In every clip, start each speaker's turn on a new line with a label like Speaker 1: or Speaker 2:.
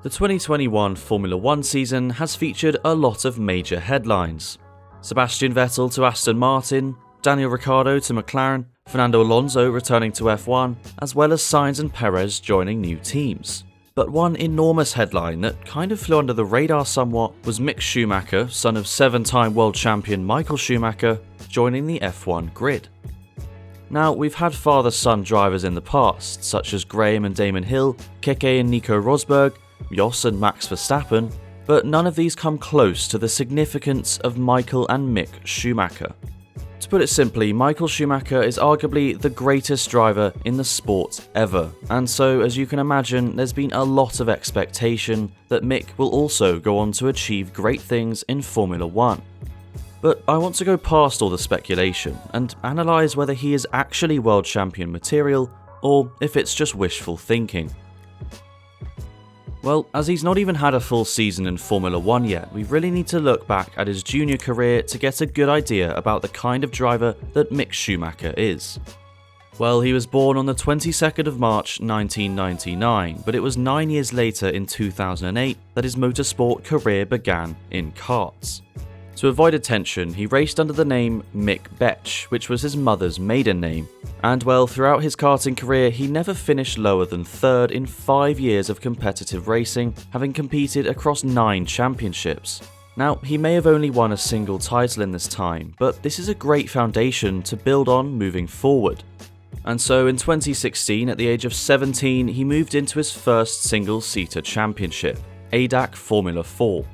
Speaker 1: The 2021 Formula 1 season has featured a lot of major headlines. Sebastian Vettel to Aston Martin, Daniel Ricciardo to McLaren, Fernando Alonso returning to F1, as well as Sainz and Perez joining new teams. But one enormous headline that kind of flew under the radar somewhat was Mick Schumacher, son of 7-time world champion Michael Schumacher, joining the F1 grid. Now, we've had father-son drivers in the past, such as Graham and Damon Hill, Keke and Nico Rosberg, Jos and Max Verstappen, but none of these come close to the significance of Michael and Mick Schumacher. To put it simply, Michael Schumacher is arguably the greatest driver in the sport ever, and so as you can imagine, there's been a lot of expectation that Mick will also go on to achieve great things in Formula 1. But I want to go past all the speculation and analyse whether he is actually world champion material or if it's just wishful thinking. Well, as he's not even had a full season in Formula 1 yet, we really need to look back at his junior career to get a good idea about the kind of driver that Mick Schumacher is. Well, he was born on the 22nd of March 1999, but it was 9 years later in 2008 that his motorsport career began in karts. To avoid attention, he raced under the name Mick Betch, which was his mother's maiden name. And well, throughout his karting career, he never finished lower than third in 5 years of competitive racing, having competed across 9 championships. Now, he may have only won a single title in this time, but this is a great foundation to build on moving forward. And so in 2016, at the age of 17, he moved into his first single-seater championship, ADAC Formula 4.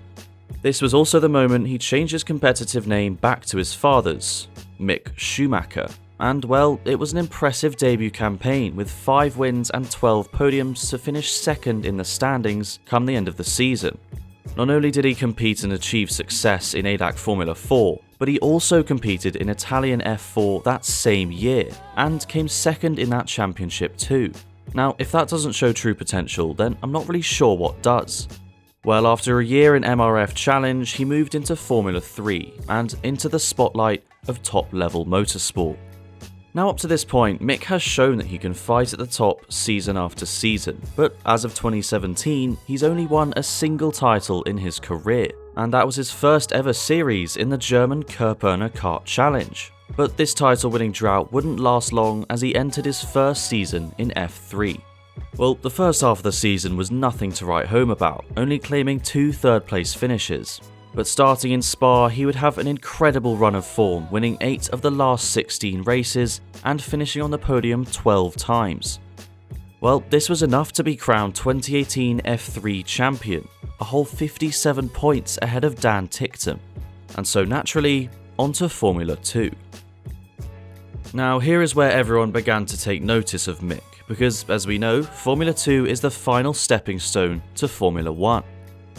Speaker 1: This was also the moment he changed his competitive name back to his father's, Mick Schumacher. And well, it was an impressive debut campaign with 5 wins and 12 podiums to finish second in the standings come the end of the season. Not only did he compete and achieve success in ADAC Formula 4, but he also competed in Italian F4 that same year, and came second in that championship too. Now, if that doesn't show true potential, then I'm not really sure what does. Well, after a year in MRF Challenge, he moved into Formula 3 and into the spotlight of top-level motorsport. Now up to this point, Mick has shown that he can fight at the top season after season, but as of 2017, he's only won a single title in his career, and that was his first ever series in the German Körperner Kart Challenge. But this title-winning drought wouldn't last long as he entered his first season in F3. Well, the first half of the season was nothing to write home about, only claiming 2 third-place finishes. But starting in Spa, he would have an incredible run of form, winning 8 of the last 16 races and finishing on the podium 12 times. Well, this was enough to be crowned 2018 F3 champion, a whole 57 points ahead of Dan Ticktum. And so naturally, onto Formula 2. Now here is where everyone began to take notice of Mick, because as we know, Formula 2 is the final stepping stone to Formula 1.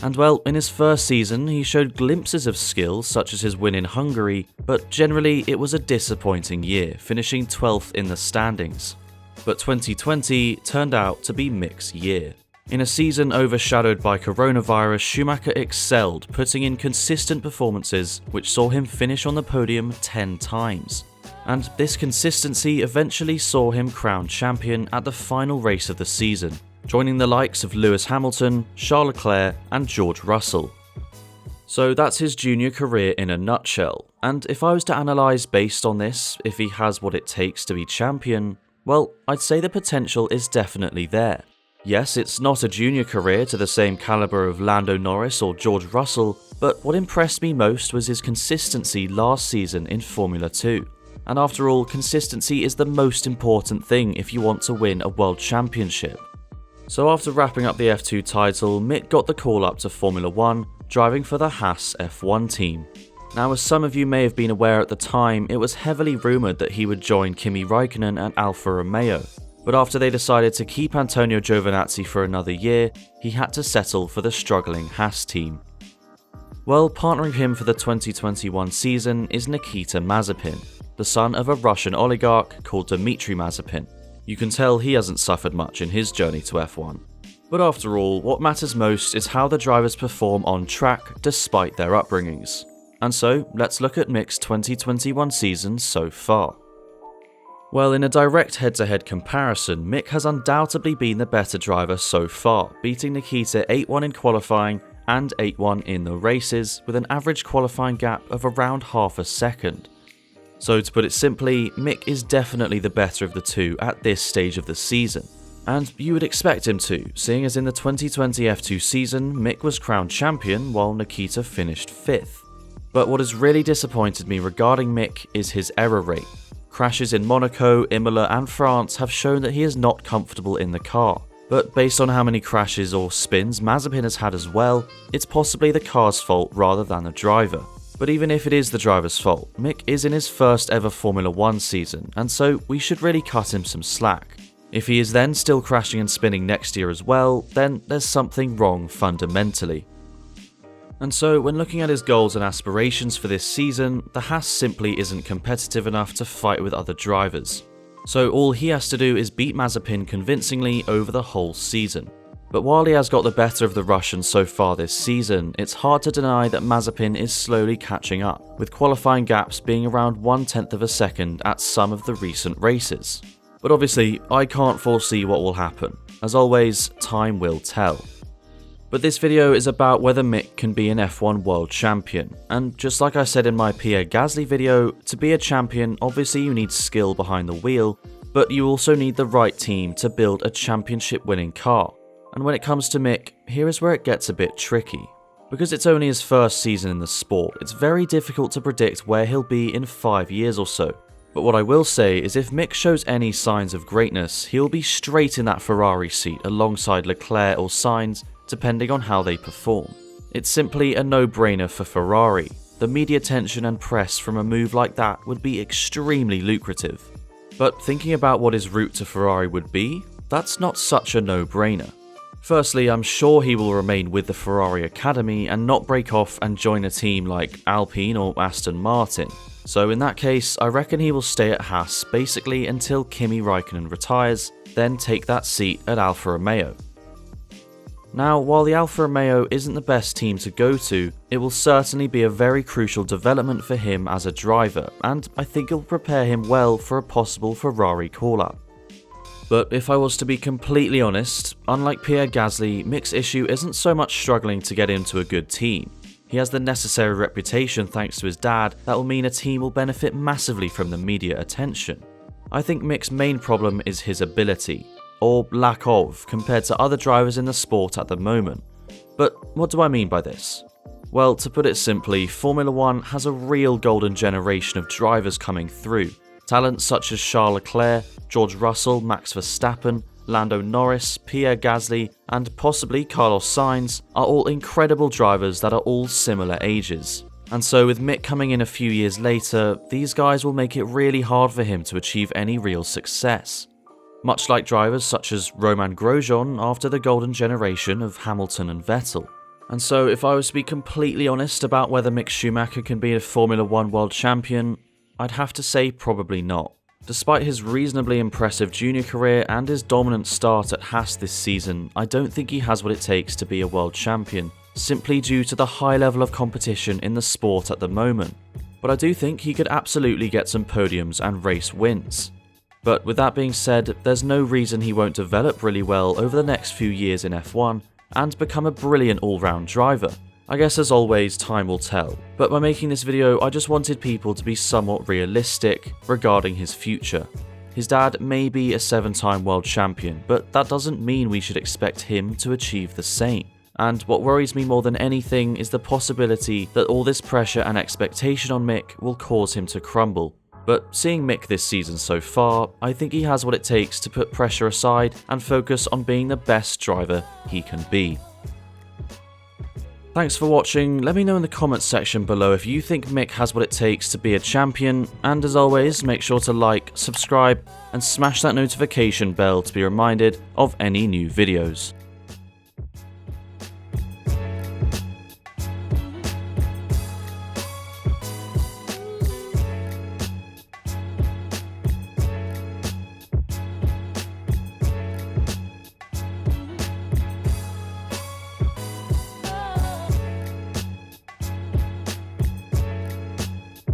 Speaker 1: And well, in his first season he showed glimpses of skill such as his win in Hungary, but generally it was a disappointing year, finishing 12th in the standings. But 2020 turned out to be Mick's year. In a season overshadowed by coronavirus, Schumacher excelled, putting in consistent performances which saw him finish on the podium 10 times. And this consistency eventually saw him crowned champion at the final race of the season, joining the likes of Lewis Hamilton, Charles Leclerc and George Russell. So that's his junior career in a nutshell, and if I was to analyse based on this, if he has what it takes to be champion, well, I'd say the potential is definitely there. Yes, it's not a junior career to the same calibre of Lando Norris or George Russell, but what impressed me most was his consistency last season in Formula 2. And after all, consistency is the most important thing if you want to win a world championship. So after wrapping up the F2 title, Mick got the call up to Formula 1, driving for the Haas F1 team. Now, as some of you may have been aware at the time, it was heavily rumoured that he would join Kimi Räikkönen and Alfa Romeo. But after they decided to keep Antonio Giovinazzi for another year, he had to settle for the struggling Haas team. Well, partnering him for the 2021 season is Nikita Mazepin, the son of a Russian oligarch called Dmitry Mazepin. You can tell he hasn't suffered much in his journey to F1. But after all, what matters most is how the drivers perform on track despite their upbringings. And so, let's look at Mick's 2021 season so far. Well, in a direct head-to-head comparison, Mick has undoubtedly been the better driver so far, beating Nikita 8-1 in qualifying and 8-1 in the races, with an average qualifying gap of around half a second. So to put it simply, Mick is definitely the better of the two at this stage of the season. And you would expect him to, seeing as in the 2020 F2 season, Mick was crowned champion while Nikita finished 5th. But what has really disappointed me regarding Mick is his error rate. Crashes in Monaco, Imola and France have shown that he is not comfortable in the car. But based on how many crashes or spins Mazepin has had as well, it's possibly the car's fault rather than the driver. But even if it is the driver's fault, Mick is in his first ever Formula 1 season, and so we should really cut him some slack. If he is then still crashing and spinning next year as well, then there's something wrong fundamentally. And so when looking at his goals and aspirations for this season, the Haas simply isn't competitive enough to fight with other drivers. So all he has to do is beat Mazepin convincingly over the whole season. But while he has got the better of the Russian so far this season, it's hard to deny that Mazepin is slowly catching up, with qualifying gaps being around 1/10 of a second at some of the recent races. But obviously, I can't foresee what will happen. As always, time will tell. But this video is about whether Mick can be an F1 world champion, and just like I said in my Pierre Gasly video, to be a champion obviously you need skill behind the wheel, but you also need the right team to build a championship winning car. And when it comes to Mick, here is where it gets a bit tricky. Because it's only his first season in the sport, it's very difficult to predict where he'll be in 5 years or so. But what I will say is if Mick shows any signs of greatness, he'll be straight in that Ferrari seat alongside Leclerc or Sainz, depending on how they perform. It's simply a no-brainer for Ferrari. The media attention and press from a move like that would be extremely lucrative. But thinking about what his route to Ferrari would be, that's not such a no-brainer. Firstly, I'm sure he will remain with the Ferrari Academy and not break off and join a team like Alpine or Aston Martin. So in that case, I reckon he will stay at Haas basically until Kimi Raikkonen retires, then take that seat at Alfa Romeo. Now, while the Alfa Romeo isn't the best team to go to, it will certainly be a very crucial development for him as a driver, and I think it will prepare him well for a possible Ferrari call-up. But if I was to be completely honest, unlike Pierre Gasly, Mick's issue isn't so much struggling to get into a good team. He has the necessary reputation thanks to his dad that will mean a team will benefit massively from the media attention. I think Mick's main problem is his ability, or lack of, compared to other drivers in the sport at the moment. But what do I mean by this? Well, to put it simply, Formula 1 has a real golden generation of drivers coming through. Talents such as Charles Leclerc, George Russell, Max Verstappen, Lando Norris, Pierre Gasly, and possibly Carlos Sainz are all incredible drivers that are all similar ages. And so with Mick coming in a few years later, these guys will make it really hard for him to achieve any real success. Much like drivers such as Romain Grosjean after the golden generation of Hamilton and Vettel. And so if I was to be completely honest about whether Mick Schumacher can be a Formula 1 world champion, I'd have to say probably not. Despite his reasonably impressive junior career and his dominant start at Haas this season, I don't think he has what it takes to be a world champion, simply due to the high level of competition in the sport at the moment. But I do think he could absolutely get some podiums and race wins. But with that being said, there's no reason he won't develop really well over the next few years in F1 and become a brilliant all-round driver. I guess as always, time will tell, but by making this video I just wanted people to be somewhat realistic regarding his future. His dad may be a 7-time world champion, but that doesn't mean we should expect him to achieve the same. And what worries me more than anything is the possibility that all this pressure and expectation on Mick will cause him to crumble. But seeing Mick this season so far, I think he has what it takes to put pressure aside and focus on being the best driver he can be. Thanks for watching. Let me know in the comments section below if you think Mick has what it takes to be a champion, and as always, make sure to like, subscribe, and smash that notification bell to be reminded of any new videos.